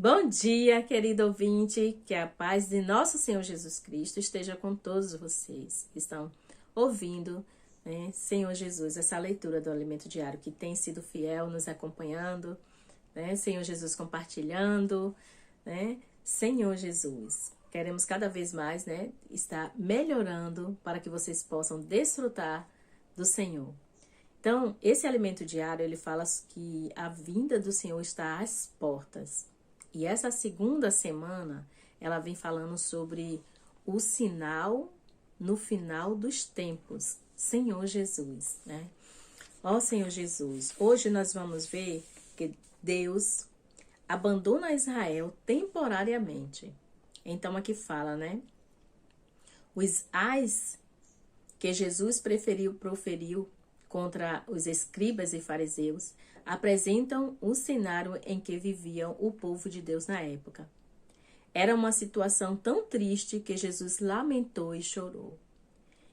Bom dia, querido ouvinte, que a paz de nosso Senhor Jesus Cristo esteja com todos vocês que estão ouvindo, né, Senhor Jesus, essa leitura do Alimento Diário que tem sido fiel, nos acompanhando, né, Senhor Jesus compartilhando, né, Senhor Jesus, queremos cada vez mais, né, estar melhorando para que vocês possam desfrutar do Senhor. Então, esse Alimento Diário, ele fala que a vinda do Senhor está às portas. E essa segunda semana, ela vem falando sobre o sinal no final dos tempos, Senhor Jesus, né? Ó Senhor Jesus, hoje nós vamos ver que Deus abandona Israel temporariamente. Então aqui fala, né? Os ais que Jesus proferiu contra os escribas e fariseus apresentam o cenário em que viviam o povo de Deus na época. Era uma situação tão triste que Jesus lamentou e chorou.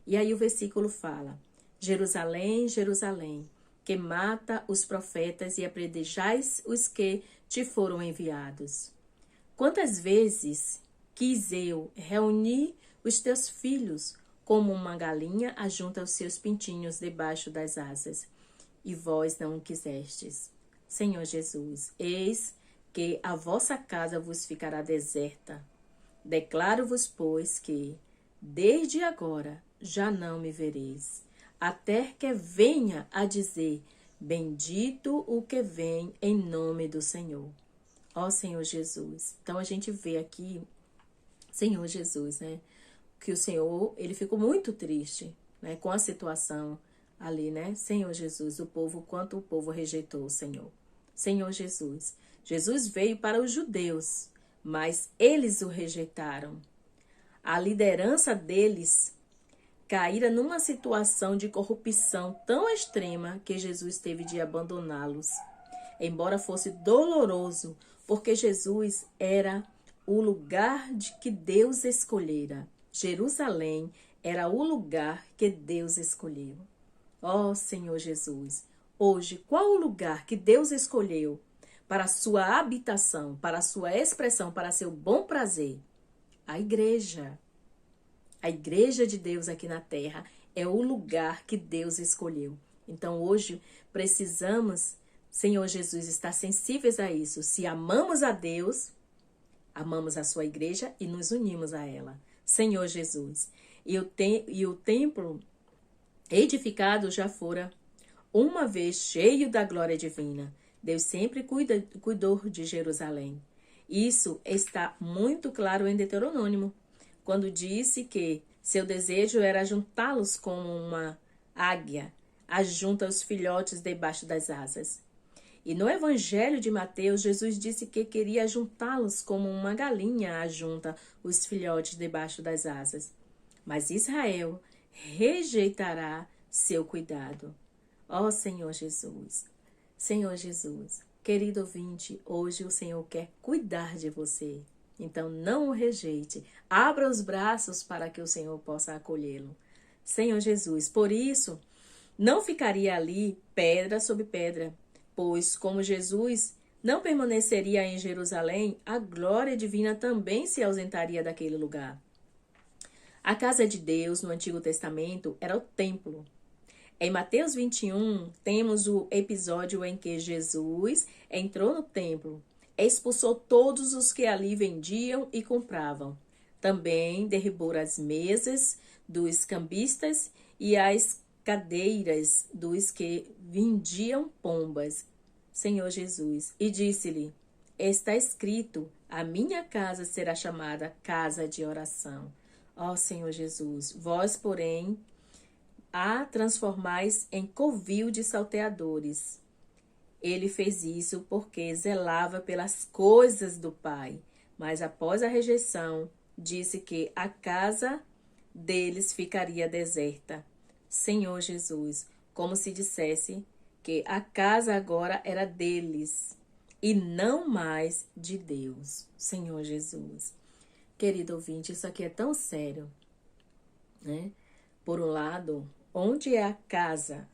E aí o versículo fala: Jerusalém, Jerusalém, que mata os profetas e apedrejais os que te foram enviados. Quantas vezes quis eu reunir os teus filhos, como uma galinha ajunta os seus pintinhos debaixo das asas, e vós não o quisestes. Senhor Jesus, eis que a vossa casa vos ficará deserta. Declaro-vos, pois, que, desde agora, já não me vereis, até que venha a dizer, bendito o que vem em nome do Senhor. Ó Senhor Jesus. Então a gente vê aqui, Senhor Jesus, né? Que o Senhor, ele ficou muito triste, né, com a situação ali, né? Senhor Jesus, quanto o povo rejeitou o Senhor. Senhor Jesus. Jesus veio para os judeus, mas eles o rejeitaram. A liderança deles caíra numa situação de corrupção tão extrema que Jesus teve de abandoná-los. Embora fosse doloroso, porque Jesus era o lugar de que Deus escolhera. Jerusalém era o lugar que Deus escolheu. Ó Senhor Jesus, hoje qual o lugar que Deus escolheu para a sua habitação, para a sua expressão, para seu bom prazer? A igreja. A igreja de Deus aqui na terra é o lugar que Deus escolheu. Então hoje precisamos, Senhor Jesus, estar sensíveis a isso. Se amamos a Deus, amamos a sua igreja e nos unimos a ela. Senhor Jesus. E o templo edificado já fora uma vez cheio da glória divina. Deus sempre cuidou de Jerusalém. Isso está muito claro em Deuteronômio, quando disse que seu desejo era juntá-los como uma águia ajunta os filhotes debaixo das asas. E no Evangelho de Mateus, Jesus disse que queria juntá-los como uma galinha ajunta os filhotes debaixo das asas. Mas Israel rejeitará seu cuidado. Ó Senhor Jesus, Senhor Jesus, querido ouvinte, hoje o Senhor quer cuidar de você. Então não o rejeite, abra os braços para que o Senhor possa acolhê-lo. Senhor Jesus, por isso, não ficaria ali pedra sobre pedra, pois, como Jesus não permaneceria em Jerusalém, a glória divina também se ausentaria daquele lugar. A casa de Deus no Antigo Testamento era o templo. Em Mateus 21, temos o episódio em que Jesus entrou no templo, expulsou todos os que ali vendiam e compravam. Também derrubou as mesas dos cambistas e as cadeiras dos que vendiam pombas, Senhor Jesus, e disse-lhe, está escrito, a minha casa será chamada casa de oração. Ó Senhor Jesus, vós, porém, a transformais em covil de salteadores. Ele fez isso porque zelava pelas coisas do Pai, mas após a rejeição, disse que a casa deles ficaria deserta. Senhor Jesus, como se dissesse que a casa agora era deles e não mais de Deus. Senhor Jesus. Querido ouvinte, isso aqui é tão sério, né? Por um lado, onde é a casa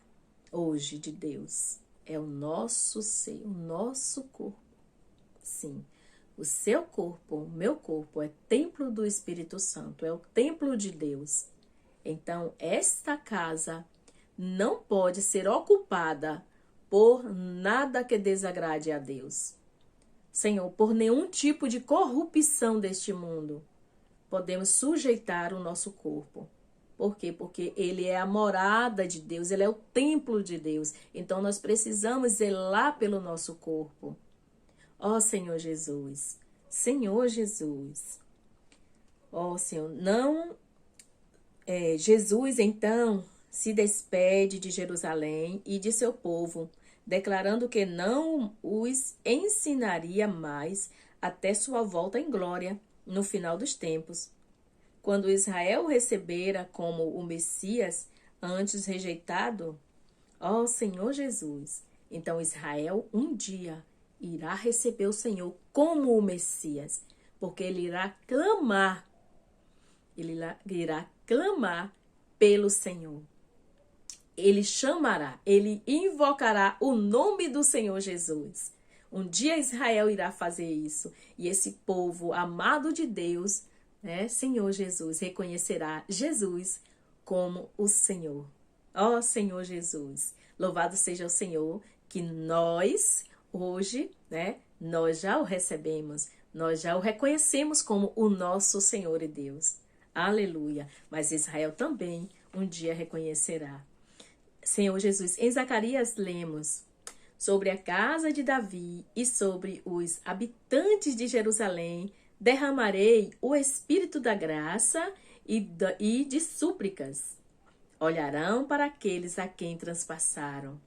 hoje de Deus? É o nosso ser, o nosso corpo. Sim, O seu corpo, o meu corpo, é templo do Espírito Santo, é o templo de Deus. Então, esta casa não pode ser ocupada por nada que desagrade a Deus. Senhor, por nenhum tipo de corrupção deste mundo, podemos sujeitar o nosso corpo. Por quê? Porque ele é a morada de Deus, ele é o templo de Deus. Então, nós precisamos zelar pelo nosso corpo. Ó Senhor Jesus, Senhor Jesus. Ó Senhor, não... Jesus, então, se despede de Jerusalém e de seu povo, declarando que não os ensinaria mais até sua volta em glória no final dos tempos. Quando Israel o recebera como o Messias, antes rejeitado, ó Senhor Jesus, então Israel um dia irá receber o Senhor como o Messias, porque ele irá clamar pelo Senhor. Ele chamará, ele invocará o nome do Senhor Jesus. Um dia Israel irá fazer isso. E esse povo amado de Deus, né, Senhor Jesus, reconhecerá Jesus como o Senhor. Ó Senhor Jesus, louvado seja o Senhor, que nós, hoje, né, nós já o recebemos, nós já o reconhecemos como o nosso Senhor e Deus. Aleluia. Mas Israel também um dia reconhecerá. Senhor Jesus, em Zacarias lemos sobre a casa de Davi e sobre os habitantes de Jerusalém, derramarei o espírito da graça e de súplicas. Olharão para aqueles a quem transpassaram.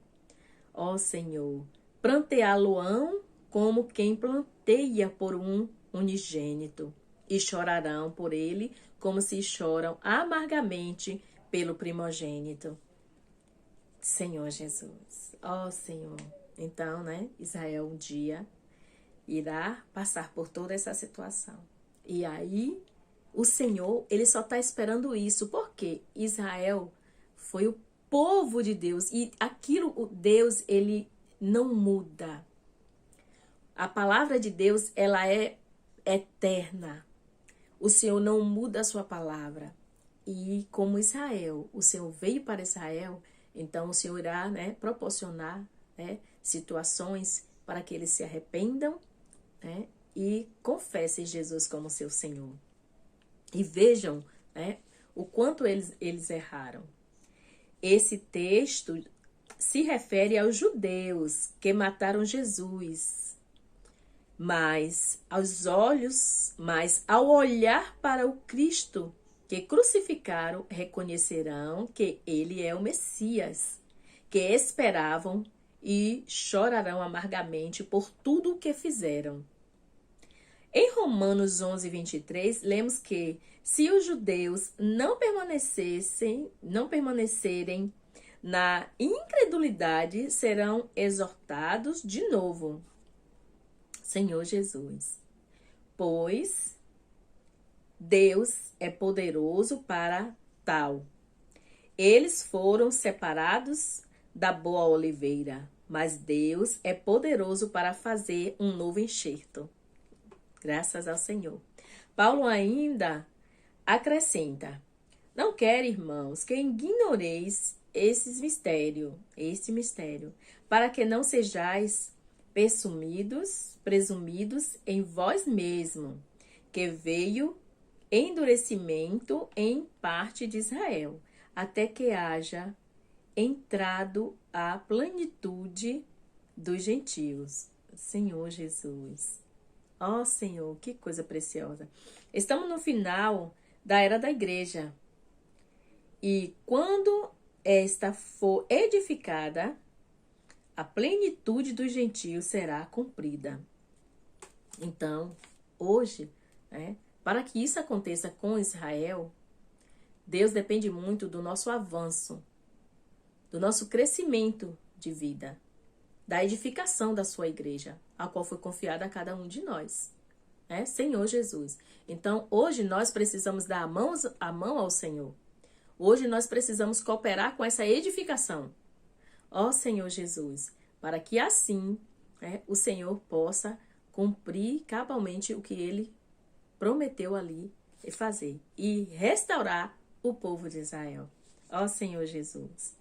Ó Senhor, planteá-lo-ão como quem planteia por um unigênito, e chorarão por ele como se choram amargamente pelo primogênito. Senhor Jesus, ó Senhor. Então, né, Israel um dia irá passar por toda essa situação. E aí, o Senhor, ele só está esperando isso, porque Israel foi o povo de Deus, e aquilo, o Deus, ele não muda. A palavra de Deus, ela é eterna. O Senhor não muda a sua palavra. E como Israel, o Senhor veio para Israel, então o Senhor irá, né, proporcionar, né, situações para que eles se arrependam, né, e confessem Jesus como seu Senhor. E vejam, né, o quanto eles erraram. Esse texto se refere aos judeus que mataram Jesus. Mas ao olhar para o Cristo que crucificaram, reconhecerão que ele é o Messias, que esperavam e chorarão amargamente por tudo o que fizeram. Em Romanos 11, 23, lemos que se os judeus não permanecerem na incredulidade, serão exortados de novo. Senhor Jesus, pois Deus é poderoso para tal. Eles foram separados da boa oliveira, mas Deus é poderoso para fazer um novo enxerto. Graças ao Senhor. Paulo ainda acrescenta: não quero, irmãos, que ignoreis este mistério, para que não sejais presumidos em vós mesmo, que veio endurecimento em parte de Israel, até que haja entrado a plenitude dos gentios. Senhor Jesus. Ó Senhor, que coisa preciosa. Estamos no final da era da igreja. E quando esta for edificada, a plenitude dos gentios será cumprida. Então, hoje, né, para que isso aconteça com Israel, Deus depende muito do nosso avanço, do nosso crescimento de vida, da edificação da sua igreja, a qual foi confiada a cada um de nós, né? Senhor Jesus. Então, hoje nós precisamos dar a mão ao Senhor. Hoje nós precisamos cooperar com essa edificação. Ó Senhor Jesus, para que assim, né, o Senhor possa cumprir cabalmente o que ele prometeu ali fazer e restaurar o povo de Israel. Ó Senhor Jesus.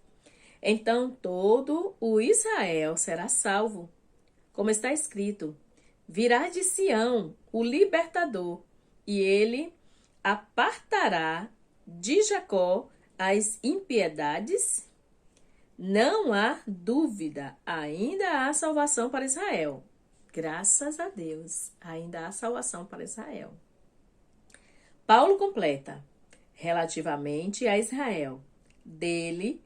Então todo o Israel será salvo, como está escrito: virá de Sião o libertador, e ele apartará de Jacó as impiedades. Não há dúvida, ainda há salvação para Israel. Graças a Deus, ainda há salvação para Israel. Paulo completa: relativamente a Israel, dele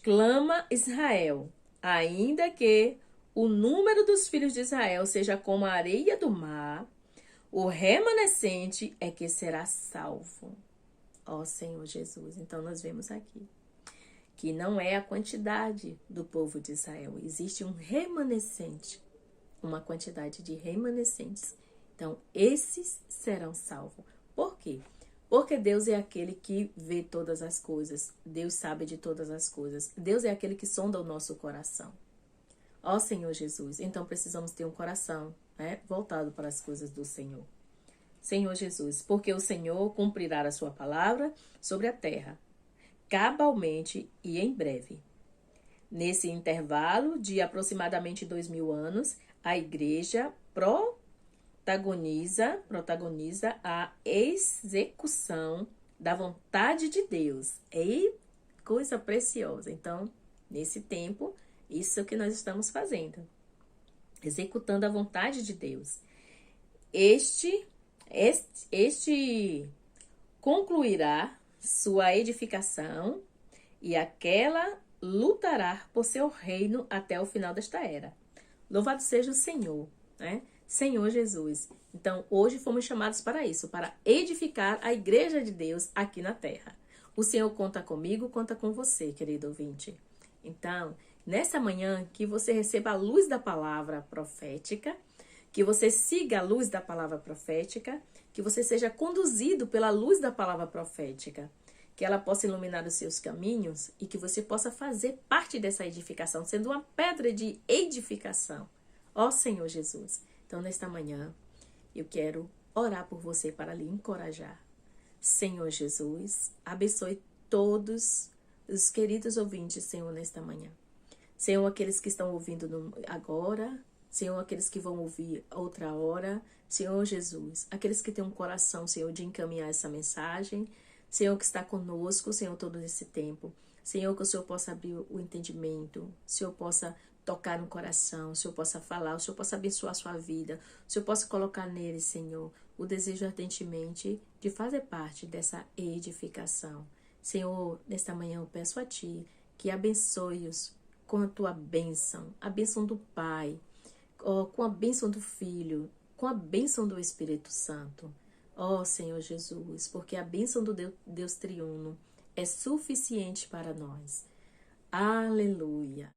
clama Israel, ainda que o número dos filhos de Israel seja como a areia do mar, o remanescente é que será salvo. Ó Senhor Jesus. Então nós vemos aqui que não é a quantidade do povo de Israel, existe um remanescente, uma quantidade de remanescentes. Então esses serão salvos. Por quê? Porque Deus é aquele que vê todas as coisas. Deus sabe de todas as coisas. Deus é aquele que sonda o nosso coração. Ó Senhor Jesus. Então precisamos ter um coração, né, voltado para as coisas do Senhor. Senhor Jesus, porque o Senhor cumprirá a sua palavra sobre a terra, cabalmente e em breve. Nesse intervalo de aproximadamente 2000 anos, a igreja protagoniza a execução da vontade de Deus. É coisa preciosa. Então, nesse tempo, isso é o que nós estamos fazendo. Executando a vontade de Deus. Este concluirá sua edificação e aquela lutará por seu reino até o final desta era. Louvado seja o Senhor, né? Senhor Jesus. Então, hoje fomos chamados para isso, para edificar a igreja de Deus aqui na terra. O Senhor conta comigo, conta com você, querido ouvinte. Então, nessa manhã, que você receba a luz da palavra profética, que você siga a luz da palavra profética, que você seja conduzido pela luz da palavra profética, que ela possa iluminar os seus caminhos e que você possa fazer parte dessa edificação, sendo uma pedra de edificação. Ó Senhor Jesus. Então, nesta manhã, eu quero orar por você para lhe encorajar. Senhor Jesus, abençoe todos os queridos ouvintes, Senhor, nesta manhã. Senhor, aqueles que estão ouvindo agora, Senhor, aqueles que vão ouvir outra hora, Senhor Jesus, aqueles que têm um coração, Senhor, de encaminhar essa mensagem, Senhor, que está conosco, Senhor, todo esse tempo. Senhor, que o Senhor possa abrir o entendimento, o Senhor possa tocar no coração, o Senhor possa falar, o Senhor possa abençoar a sua vida, o Senhor possa colocar nele, Senhor, o desejo ardentemente de fazer parte dessa edificação. Senhor, nesta manhã eu peço a Ti que abençoe-os com a Tua bênção, a bênção do Pai, com a bênção do Filho, com a bênção do Espírito Santo. Ó Senhor Jesus, porque a bênção do Deus triuno é suficiente para nós. Aleluia.